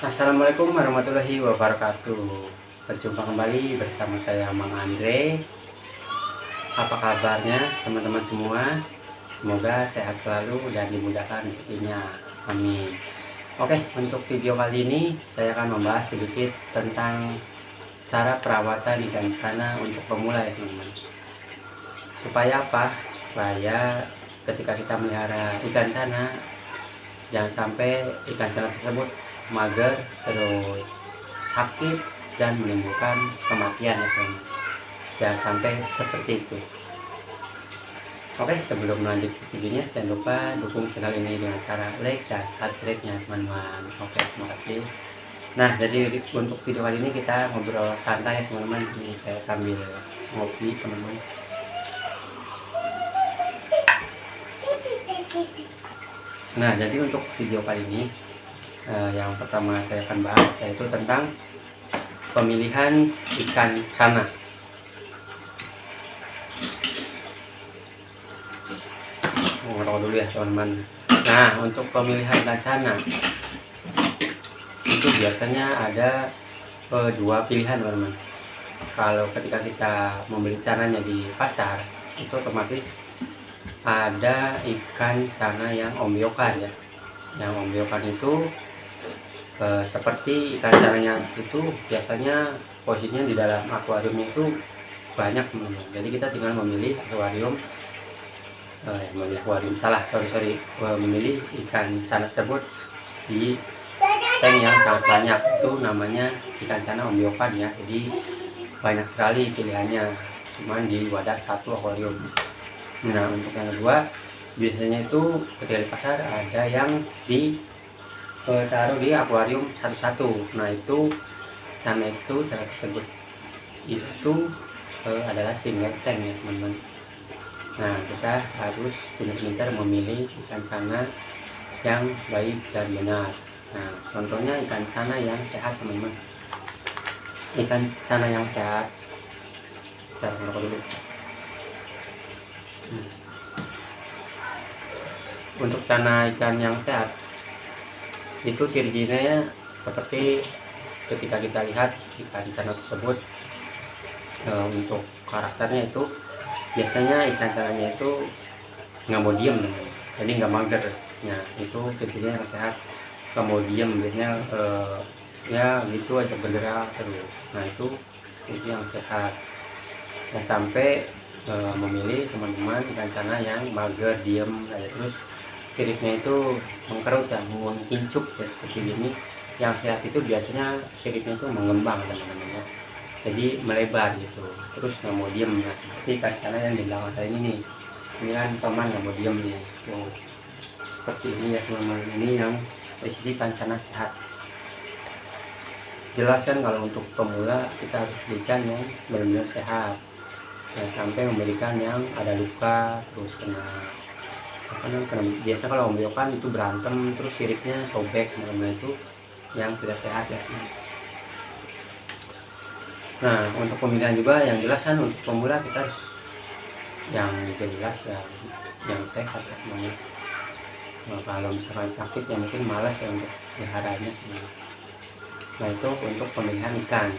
Assalamualaikum warahmatullahi wabarakatuh. Berjumpa kembali bersama saya Mang Andre. Apa kabarnya teman-teman semua? Semoga sehat selalu dan dimudahkan rezekinya. Amin. Oke, untuk video kali ini saya akan membahas sedikit tentang cara perawatan ikan sana untuk pemula ya teman-teman. Supaya apa? Supaya ketika kita melihara ikan sana, jangan sampai ikan sana tersebut mager, terus sakit dan menimbulkan kematian ya teman. Jangan sampai seperti itu. Oke, sebelum lanjut ke videonya, jangan lupa dukung channel ini dengan cara like dan subscribe-nya teman-teman. Oke, terima kasih. Nah, jadi untuk video kali ini kita ngobrol santai ya teman-teman. Ini saya sambil ngopi teman-teman. Nah, jadi untuk video kali ini yang pertama saya akan bahas yaitu tentang pemilihan ikan sana. Ngerokok dulu ya teman-teman. Nah, untuk pemilihan ikan sana itu biasanya ada dua pilihan teman-teman. Kalau ketika kita membeli cananya di pasar, itu otomatis ada ikan sana yang ombyokan ya. Yang ombyokan itu seperti ikan caranya itu biasanya posisinya di dalam akuariumnya itu banyak teman-teman. Jadi kita tinggal memilih akuarium memilih ikan cana tersebut di tank yang sangat banyak. Itu namanya ikan cana ombyokan ya. Jadi banyak sekali pilihannya, cuman di wadah satu akuarium. Nah, untuk yang kedua biasanya itu ketika di pasar ada yang taruh di akuarium satu-satu. Nah, itu cana tersebut itu adalah single tank ya teman-teman. Nah, kita harus benar-benar memilih ikan sana yang baik dan benar. Nah, contohnya ikan sana yang sehat teman-teman. Ikan sana yang sehat, kita ngerokok dulu. Untuk cana ikan yang sehat itu ciri-cirinya seperti ketika kita lihat ikan cana tersebut, untuk karakternya itu biasanya ikan cananya itu nggak mau diem teman, jadi nggak mager. Nah, itu ciri-cirinya yang sehat, nggak mau diem biasanya, ya gitu aja bergerak terus. Nah, itu yang sehat. Nah, sampai memilih teman-teman ikan sana yang mager diem kayak terus siripnya itu mengkerut ya, mengincup ya, seperti ini. Yang sehat itu biasanya siripnya itu mengembang teman-teman ya, jadi melebar gitu, terus nggak mau diem ya. Seperti ikan sana yang di belakang saya ini kan teman nggak mau diem nih. Seperti ini ya teman-teman, ini yang posisi ikan sana sehat. Jelas kan kalau untuk pemula kita harus berikan yang benar-benar sehat, ya, sampai memberikan yang ada luka terus kena biasa kalau ombyokan itu berantem terus siripnya sobek, teman-teman, itu yang tidak sehat ya. Nah, untuk pemilihan juga yang jelas kan untuk pemula kita harus yang jelas yang sehat ya teman-teman. Nah, kalau misalkan sakit ya mungkin malas ya untuk peliharanya. Nah, itu untuk pemilihan ikan.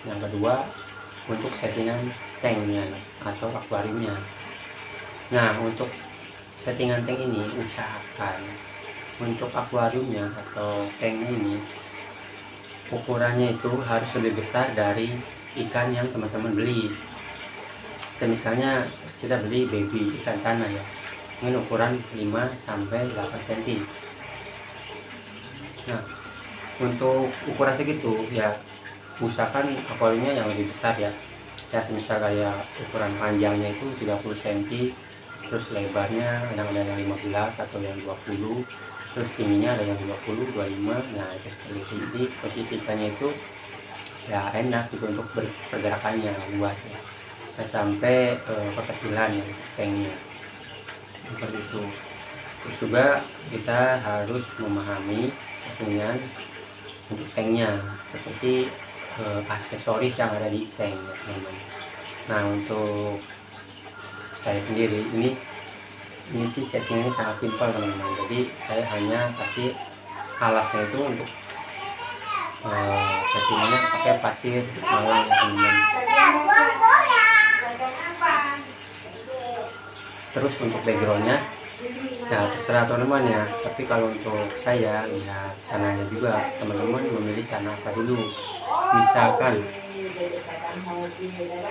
Yang kedua untuk settingan tanknya atau akuariumnya. Nah, untuk settingan tank ini usahakan untuk akuariumnya atau tanknya ini ukurannya itu harus lebih besar dari ikan yang teman-teman beli. Misalnya kita beli baby ikan sana ya, dengan ukuran 5-8 cm. Nah, untuk ukuran segitu ya usahakan akuariumnya yang lebih besar ya. Ya, misal kayak ukuran panjangnya itu 30 cm, terus lebarnya ada yang 15 atau yang 20, terus tingginya ada yang 20, 25. Nah, itu seperti itu. Posisi ikannya itu ya enak gitu untuk pergerakannya luas ya, sampai kekecilan ya tanknya seperti itu. Terus juga kita harus memahami dengan untuk tanknya seperti aksesoris yang ada di tank ya teman-teman. Nah, untuk saya sendiri ini sih settingnya sangat simpel teman-teman. Jadi saya hanya kasih alasnya itu untuk settingannya pakai pasir malam teman-teman. Terus untuk backgroundnya, nah terserah teman-teman ya, tapi kalau untuk saya lihat cananya juga, teman-teman memilih cana apa dulu. Misalkan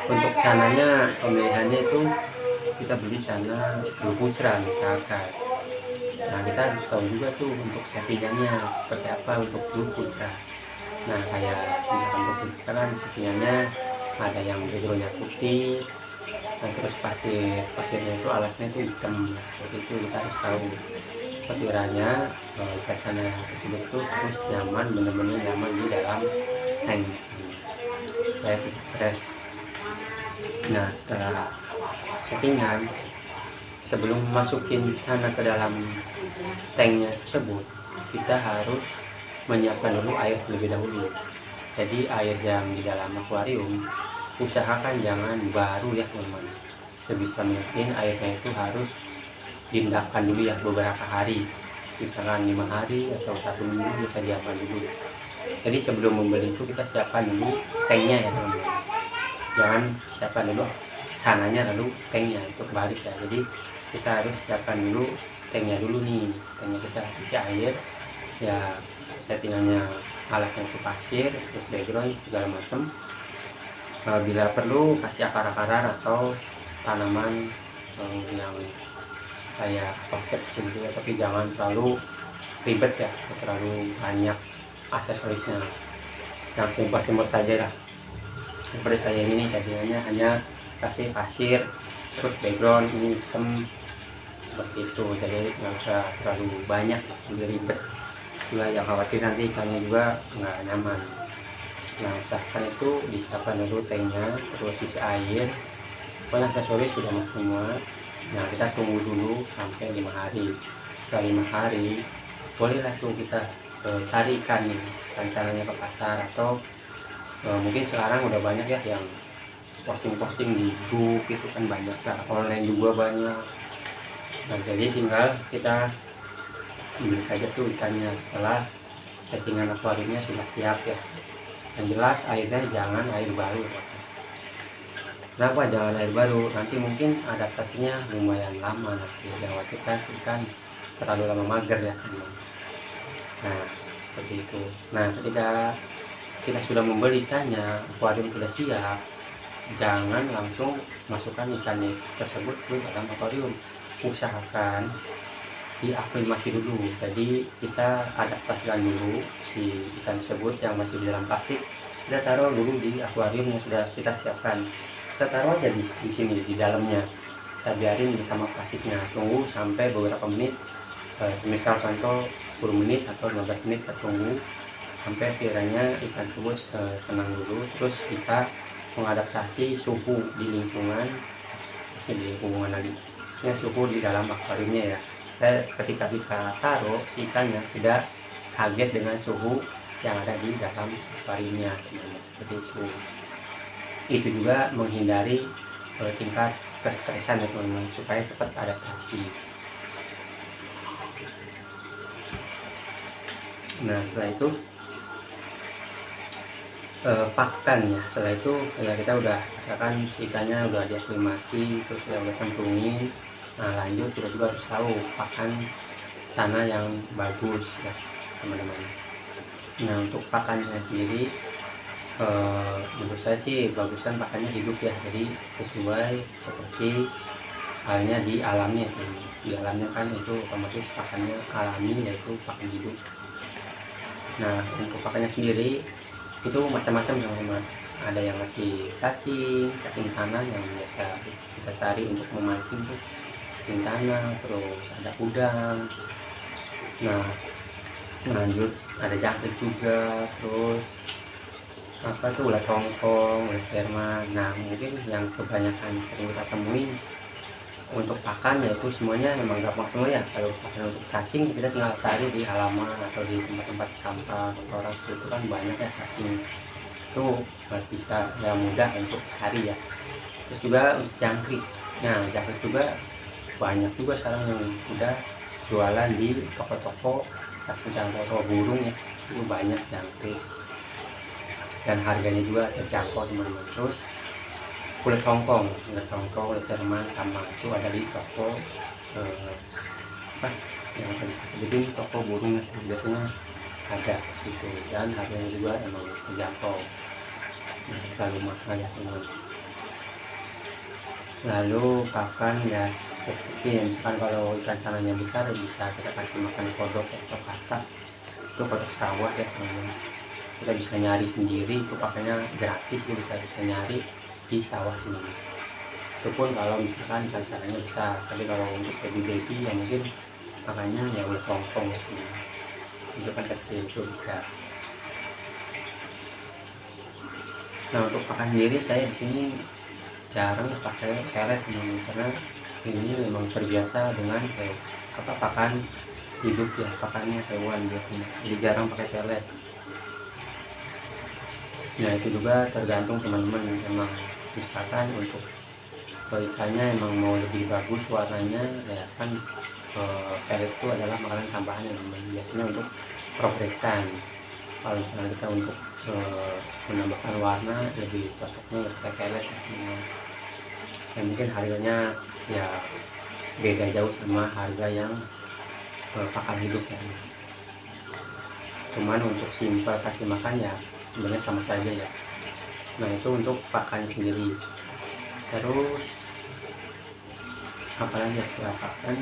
untuk cananya, pemilihannya itu kita beli cana blue putra misalkan. Nah kita harus tahu juga tuh untuk settingannya seperti apa untuk blue putra. Nah kayak misalkan blue putra kan settingannya ada yang backgroundnya putih, nah terus pasirnya itu alasnya itu hitam, seperti itu kita harus tahu sekiranya sana tersebut itu terus nyaman, benar-benar nyaman di dalam tank. Saya stres. Nah setelah settingan, sebelum masukin sana ke dalam tanknya tersebut, kita harus menyiapkan dulu air terlebih dahulu. Jadi air yang di dalam akuarium usahakan jangan baru ya teman-teman. Sebisa mungkin airnya itu harus diendapkan dulu ya beberapa hari, misalkan 5 hari atau 1 minggu kita diamkan dulu. Jadi sebelum membeli itu kita siapkan dulu tanknya ya teman-teman. Jangan siapkan dulu sananya lalu tanknya, itu kebalik ya. Jadi kita harus siapkan dulu tanknya dulu nih. Tanknya kita isi air ya, settingannya alasnya itu pasir, terus background segala macam. Bila perlu kasih akar-akaran atau tanaman yang kayak basket gitu ya, tapi jangan terlalu ribet ya, terlalu banyak aksesorisnya, yang simpel-simpel saja lah. Seperti saya ini settingannya hanya kasih pasir, terus background ini hitam seperti itu, jadi nggak usah terlalu banyak, jadi ribet juga, yang khawatir nanti ikannya juga nggak nyaman. Nah usahakan itu disiapkan dulu tanknya, terus isi air, pokoknya aksesoris sudah masuk semua. Nah kita tunggu dulu sampai 5 hari. Setelah 5 hari boleh langsung kita cari ikan nih, caranya ke pasar, atau mungkin sekarang udah banyak ya yang posting-posting di YouTube, itu kan banyak lah, online juga banyak. Nah jadi tinggal kita beli saja tuh ikannya setelah settingan akuariumnya sudah siap ya. Yang jelas airnya jangan air baru. Kenapa jangan air baru? Nanti mungkin adaptasinya lumayan lama, nanti dikhawatirkan ikan terlalu lama mager ya teman. Nah seperti itu. Nah ketika kita sudah membeli ikannya, akuarium sudah siap, jangan langsung masukkan ikannya tersebut ke dalam akuarium. Usahakan diaklimasi dulu, jadi kita adaptasikan dulu si ikan tersebut yang masih di dalam plastik, kita taruh dulu di akuarium yang sudah kita siapkan. Kita taruh aja di sini di dalamnya, kita biarin bersama plastiknya, tunggu sampai beberapa menit, misal contoh 10 menit atau 15 menit, kita tunggu sampai sekiranya ikan tersebut tenang dulu, terus kita mengadaptasi suhu di lingkungan lagi, suhu di dalam akuariumnya ya. Ketika kita taruh ikannya tidak kaget dengan suhu yang ada di dalam akuariumnya, seperti itu. Itu juga menghindari tingkat kestresan ya teman-teman, supaya cepat adaptasi. Nah setelah itu pakan ya, setelah itu ya kita udah misalkan ikannya udah diaklimasi, terus ya udah cemplungin. Nah lanjut kita juga harus tahu pakan sana yang bagus ya teman-teman. Nah untuk pakannya sendiri menurut saya sih bagusan pakannya hidup ya, jadi sesuai seperti halnya di alamnya. Di alamnya kan itu otomatis pakannya alami, yaitu pakan hidup. Nah untuk pakannya sendiri itu macam-macam teman-teman. Ada yang masih cacing tanah yang biasa kita cari untuk memancing tuh, cacing tanah, terus ada udang. Nah lanjut ada jangkrik juga, terus apa tuh ulah tongkong, ulah sperma. Nah mungkin yang kebanyakan sering kita temuin untuk pakan yaitu semuanya memang gampang semua ya. Kalau pakan untuk cacing kita tinggal cari di halaman atau di tempat-tempat sampah kotoran itu kan banyak ya cacing, itu bisa ya mudah untuk cari ya. Terus juga untuk jangkrik, nah jangkrik juga banyak juga sekarang yang udah jualan di toko-toko, toko burung ya, itu banyak jangkrik. dan harganya juga terjangkau teman-teman. Terus kulit Hongkong, kulit Jerman sama itu ada di toko apa yang tadi saya sebutin, toko burung biasanya ada gitu, dan harganya juga emang terjangkau. Nah, selalu mahal ya teman. Lalu pakan ya seperti misalkan kalau ikan sananya besar bisa kita kasih makan kodok atau katak, itu kodok sawah ya teman. Kita bisa nyari sendiri, itu pakannya gratis, kita bisa nyari di sawah ini. Itu pun kalau misalkan ikan sananya besar, tapi kalau untuk baby ya mungkin pakannya ya udah Hongkong ya teman. Untuk kan kecil itu bisa. Nah, untuk pakan sendiri saya di sini jarang pakai pelet teman, karena ini memang terbiasa dengan pakan hidup ya, pakannya hewan biasanya, jadi jarang pakai pelet. Nah, itu juga tergantung teman-teman, memang misalkan untuk ikannya emang mau lebih bagus warnanya ya kan, pelet itu adalah makanan tambahan yang biasanya untuk progresan. Kalau misalnya kita untuk menambahkan warna lebih cocoknya pakai pelet ya. Dan mungkin harganya ya beda jauh sama harga yang pakan hidup ya. Cuman untuk simpel kasih makan ya sebenarnya sama saja ya. Nah, itu untuk pakan sendiri. Terus apalagi ya, setelah pakan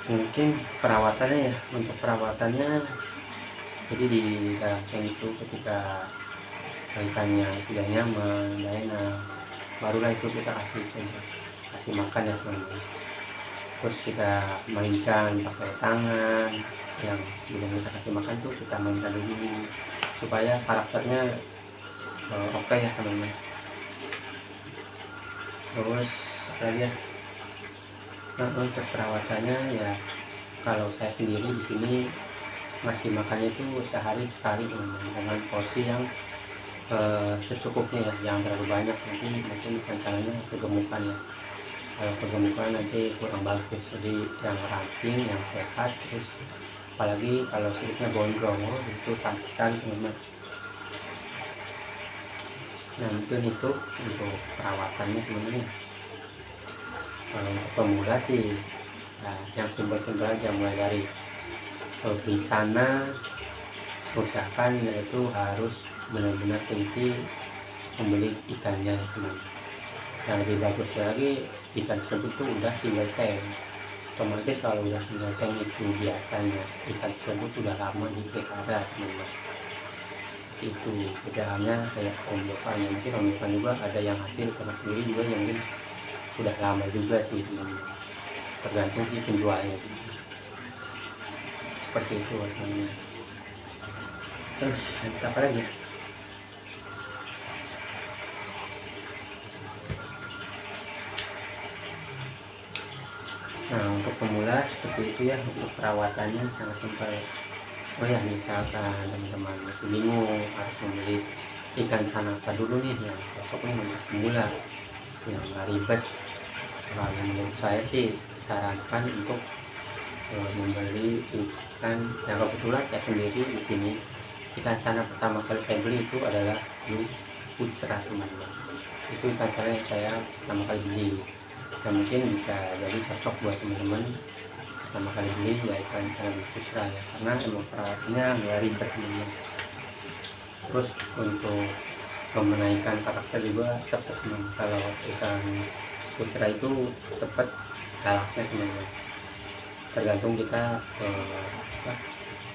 mungkin perawatannya ya. Untuk perawatannya jadi di dalam tank itu ketika ikannya tidak nyaman, tidak enak, barulah itu kita kasih makan ya teman-teman. Terus kita mainkan pakai tangan, yang belum kita kasih makan tuh kita mainkan dulu supaya karakternya oke ya teman-teman. Terus lagi ya, nah, untuk perawatannya ya kalau saya sendiri di sini ngasih makannya itu sehari sekali teman-teman, dengan porsi yang secukupnya ya, jangan terlalu banyak, nanti mungkin rencananya kegemukan ya. Kalau kegemukan nanti kurang bagus, jadi yang ramping, yang sehat. Terus apalagi kalau kulitnya gondrong, itu cantik sekali teman-teman. Nah, mungkin itu untuk perawatannya teman-teman. Kalau untuk pemula sih nah, yang simpel-simpel aja, mulai dari bencana usahakan yaitu harus benar-benar teliti membeli ikannya teman. Yang lebih bagus lagi, ikan tersebut itu udah single tank. Otomatis kalau udah single tank itu biasanya ikan tersebut udah lama dipelihara teman. Itu bedanya kayak ombokannya, mungkin ombokan juga ada yang hasil sama sendiri juga yang mungkin sudah lama juga sih teman. Tergantung sih penjualnya seperti itu teman. Terus apa lagi? Nah, untuk pemula seperti itu ya, untuk perawatannya sangat simpel. Oh ya, misalkan teman-teman masih bingung harus membeli ikan sana apa dulu nih yang cocoknya untuk pemula yang nggak ribet, kalau menurut saya sih sarankan untuk membeli ikan yang kebetulan saya sendiri di sini ikan sana pertama kali saya beli itu adalah blue putra teman-teman. Itu ikan sana yang saya pertama kali beli, dan mungkin bisa jadi cocok buat teman-teman pertama kali beli ya ikan blue putra ya, karena emang perawatannya nggak ribet teman-teman. Terus untuk menaikkan karakter juga cepat teman. Kalau ikan putra itu cepat galaknya teman-teman, tergantung kita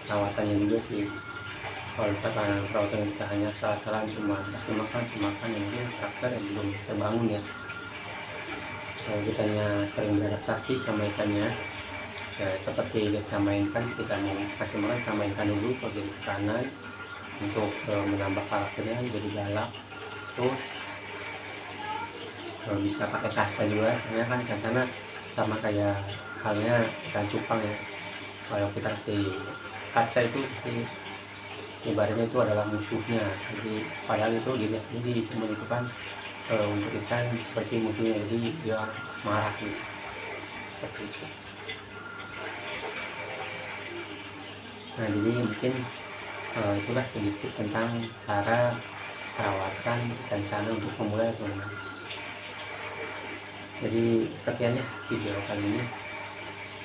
perawatannya juga sih. Kalau misalkan perawatan kita hanya salah-salah cuma kasih makan yang mungkin karakter yang belum terbangun ya. Kalau kita sering beradaptasi sama ikannya ya, seperti kita mainkan, kita kasih makan, kita mainkan dulu bagian kanan untuk menambah karakternya jadi galak. Terus bisa pakai kaca juga, karena kan karena sama kayak halnya ikan cupang ya. Kalau kita kasih kaca itu ibaratnya itu adalah musuhnya, jadi padahal itu diri sendiri cuma itu kan untuk ikan seperti musuhnya, jadi dia marah gitu, seperti itu. Nah, jadi mungkin itulah sedikit tentang cara perawatan dan cara untuk memulai teman-teman. Jadi sekian ya video kali ini.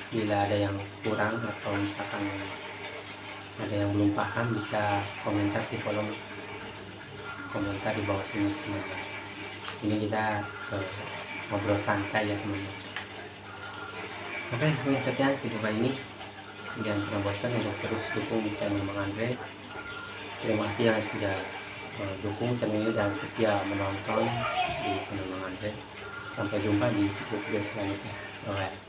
Bila ada yang kurang atau misalkan ada yang belum paham, bisa komentar di kolom komentar di bawah sini teman-teman. Ini kita ngobrol santai ya teman-teman. Oke, ini sekian video kali ini. Jangan pernah bosan untuk terus dukung channel Mang Andre. Terima kasih yang sudah dukung channel ini dan setia menonton di channel Mang Andre. Sampai jumpa di video selanjutnya. Bye.